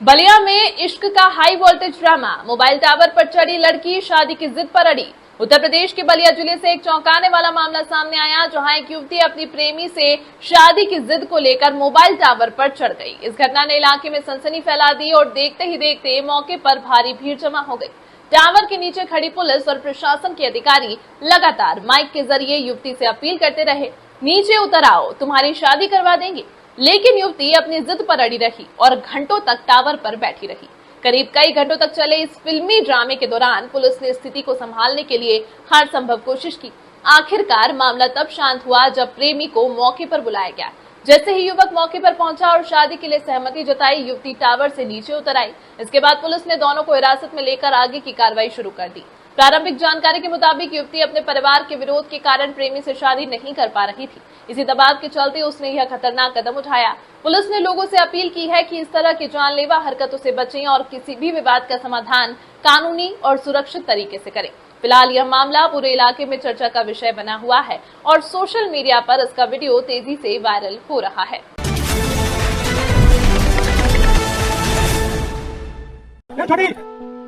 बलिया में इश्क का high voltage drama. Mobile tower पर चढ़ी लड़की शादी की जिद पर अड़ी। उत्तर प्रदेश के बलिया जिले से एक चौंकाने वाला मामला सामने आया, जहां एक युवती अपनी प्रेमी से शादी की जिद को लेकर मोबाइल टावर पर चढ़ गई। इस घटना ने इलाके में सनसनी फैला दी और देखते ही देखते मौके पर भारी भीड़ जमा हो गई। टावर के नीचे खड़ी पुलिस और प्रशासन के अधिकारी लगातार माइक के जरिए युवती से अपील करते रहे, नीचे उतर आओ, तुम्हारी शादी करवा देंगे। लेकिन युवती अपनी जिद पर अड़ी रही और घंटों तक टावर पर बैठी रही। करीब कई घंटों तक चले इस फिल्मी ड्रामे के दौरान पुलिस ने स्थिति को संभालने के लिए हर संभव कोशिश की। आखिरकार मामला तब शांत हुआ जब प्रेमी को मौके पर बुलाया गया। जैसे ही युवक मौके पर पहुंचा और शादी के लिए सहमति जताई, युवती टावर से नीचे उतर आई। इसके बाद पुलिस ने दोनों को हिरासत में लेकर आगे की कार्रवाई शुरू कर दी। प्रारंभिक जानकारी के मुताबिक युवती अपने परिवार के विरोध के कारण प्रेमी से शादी नहीं कर पा रही थी। इसी दबाव के चलते उसने यह खतरनाक कदम उठाया। पुलिस ने लोगों से अपील की है कि इस तरह की जानलेवा हरकतों से बचें और किसी भी विवाद का समाधान कानूनी और सुरक्षित तरीके से करें। फिलहाल यह मामला पूरे इलाके में चर्चा का विषय बना हुआ है और सोशल मीडिया पर इसका वीडियो तेजी से वायरल हो रहा है।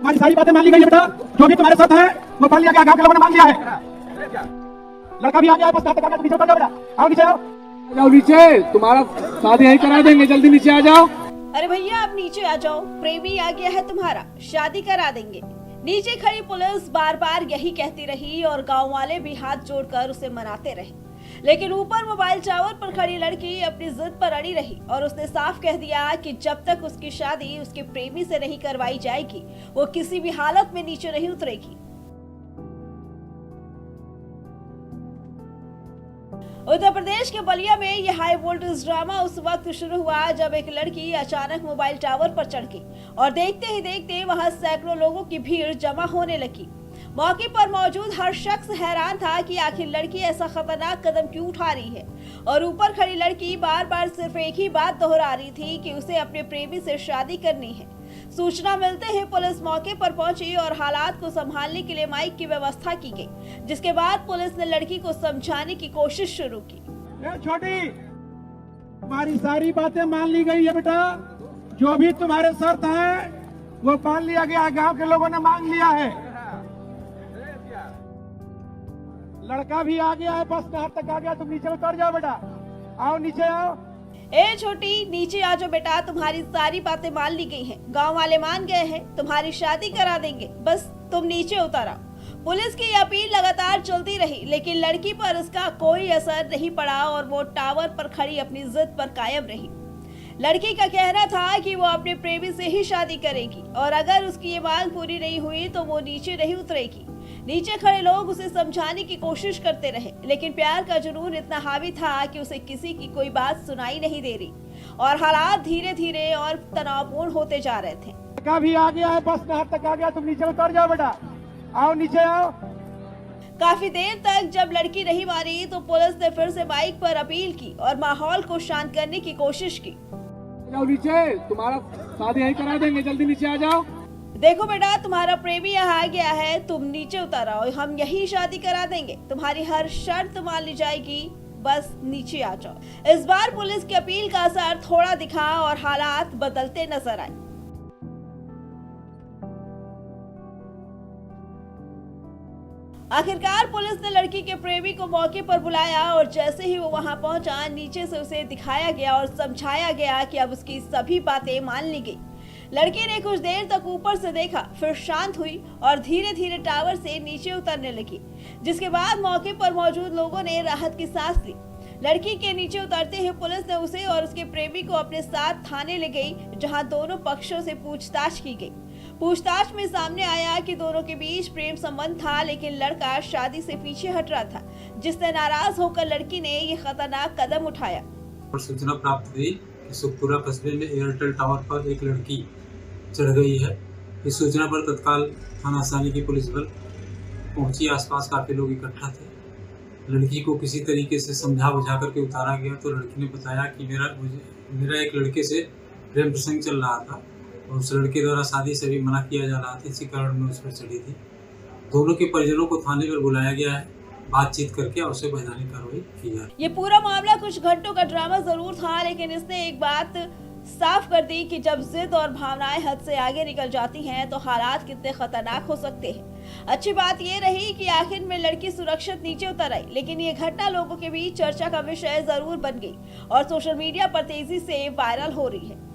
हमारी सारी बातें मान ली गई है बेटा, जो भी तुम्हारे साथ है वो मान लिया गया, गांव के लोगों ने मान लिया है। लड़का भी आ गया है, बस बातें करना, तो नीचे उतर जाओ बेटा, आओ नीचे आओ। जाओ नीचे, तुम्हारा शादी यही करा देंगे, जल्दी नीचे आ जाओ। अरे भैया आप नीचे आ जाओ, प्रेमी आ गया है तुम्हारा, शादी करा देंगे। नीचे खड़ी पुलिस बार बार यही कहती रही और गांव वाले भी हाथ जोड़कर उसे मनाते रहे। लेकिन ऊपर मोबाइल टावर पर खड़ी लड़की अपनी जिद पर अड़ी रही और उसने साफ कह दिया कि जब तक उसकी शादी उसके प्रेमी से नहीं करवाई जाएगी, वो किसी भी हालत में नीचे नहीं उतरेगी। उत्तर प्रदेश के बलिया में यह हाई वोल्टेज ड्रामा उस वक्त शुरू हुआ जब एक लड़की अचानक मोबाइल टावर पर चढ़ गई और देखते ही देखते वहां सैकड़ों लोगों की भीड़ जमा होने लगी। मौके पर मौजूद हर शख्स हैरान था कि आखिर लड़की ऐसा खतरनाक कदम क्यों उठा रही है और ऊपर खड़ी लड़की बार बार सिर्फ एक ही बात दोहरा रही थी कि उसे अपने प्रेमी से शादी करनी है। सूचना मिलते ही पुलिस मौके पर पहुंची और हालात को संभालने के लिए माइक की व्यवस्था की गई, जिसके बाद पुलिस ने लड़की को समझाने की कोशिश शुरू की। छोटी, तुम्हारी सारी बातें मान ली गई है बेटा, जो भी तुम्हारे शर्त है वो मान लिया गया, गांव के लोगों ने मांग लिया है। लड़का भी आ गया है, बस यहाँ तक आ गया, तुम नीचे उतर जाओ बेटा, आओ नीचे आओ। ए छोटी, नीचे आ जाओ बेटा, तुम्हारी सारी बातें मान ली गई हैं, गांव वाले मान गए हैं, तुम्हारी शादी करा देंगे, बस तुम नीचे उतर आओ। पुलिस की अपील लगातार चलती रही, लेकिन लड़की पर इसका कोई असर नहीं पड़ा और वो टावर पर खड़ी अपनी जिद पर कायम रही। लड़की का कहना था कि वो अपने प्रेमी से ही शादी करेगी और अगर उसकी ये मांग पूरी नहीं हुई तो वो नीचे नहीं उतरेगी। नीचे खड़े लोग उसे समझाने की कोशिश करते रहे, लेकिन प्यार का जुनून इतना हावी था कि उसे किसी की कोई बात सुनाई नहीं दे रही और हालात धीरे धीरे और तनावपूर्ण होते जा रहे थे। लड़का भी आ गया है, बस यहाँ तक आ गया, तुम नीचे उतर जाओ बेटा, आओ नीचे आओ। काफी देर तक जब लड़की नहीं मानी तो पुलिस ने फिर से माइक पर अपील की और माहौल को शांत करने की कोशिश की। जाओ नीचे, तुम्हारा शादी यही करा देंगे, जल्दी नीचे आ जाओ। देखो बेटा, तुम्हारा प्रेमी यहाँ आ गया है, तुम नीचे उतर आओ, हम यही शादी करा देंगे, तुम्हारी हर शर्त मान ली जाएगी, बस नीचे आ जाओ। इस बार पुलिस की अपील का असर थोड़ा दिखा और हालात बदलते नजर आए। आखिरकार पुलिस ने लड़की के प्रेमी को मौके पर बुलाया और जैसे ही वो वहां पहुंचा, नीचे से उसे दिखाया गया और समझाया गया कि अब उसकी सभी बातें मान ली गई। लड़की ने कुछ देर तक ऊपर से देखा, फिर शांत हुई और धीरे धीरे टावर से नीचे उतरने लगी, जिसके बाद मौके पर मौजूद लोगों ने राहत की सांस ली। लड़की के नीचे उतरते ही पुलिस ने उसे और उसके प्रेमी को अपने साथ थाने ले गई, जहां दोनों पक्षों से पूछताछ की गई। पूछताछ में सामने आया कि दोनों के बीच प्रेम संबंध था, लेकिन लड़का शादी से पीछे हट रहा था, जिससे नाराज होकर लड़की ने ये खतरनाक कदम उठाया। सूचना प्राप्त हुई कि सुखपुरा कस्बे में एयरटेल टावर पर एक लड़की चढ़ गई है। इस सूचना पर तत्काल थाना आसानी की पुलिस बल पहुंची। आसपास काफी लोग इकट्ठा थे। लड़की को किसी तरीके से समझा बुझा करके उतारा गया तो लड़की ने बताया कि मेरा एक लड़के से प्रेम प्रसंग चल रहा था और उस लड़के द्वारा शादी से भी मना किया जा रहा था, इसी कारण मैं उस पर चढ़ी थी। दोनों के परिजनों को थाने पर बुलाया गया है, बातचीत करके और उसे वैधानिक कार्रवाई की जाए। ये पूरा मामला कुछ घंटों का ड्रामा जरूर था, लेकिन इसने एक बात साफ कर दी कि जब जिद और भावनाएं हद से आगे निकल जाती हैं तो हालात कितने खतरनाक हो सकते हैं। अच्छी बात ये रही कि आखिर में लड़की सुरक्षित नीचे उतर आई, लेकिन ये घटना लोगों के बीच चर्चा का विषय जरूर बन गई और सोशल मीडिया पर तेजी से वायरल हो रही है।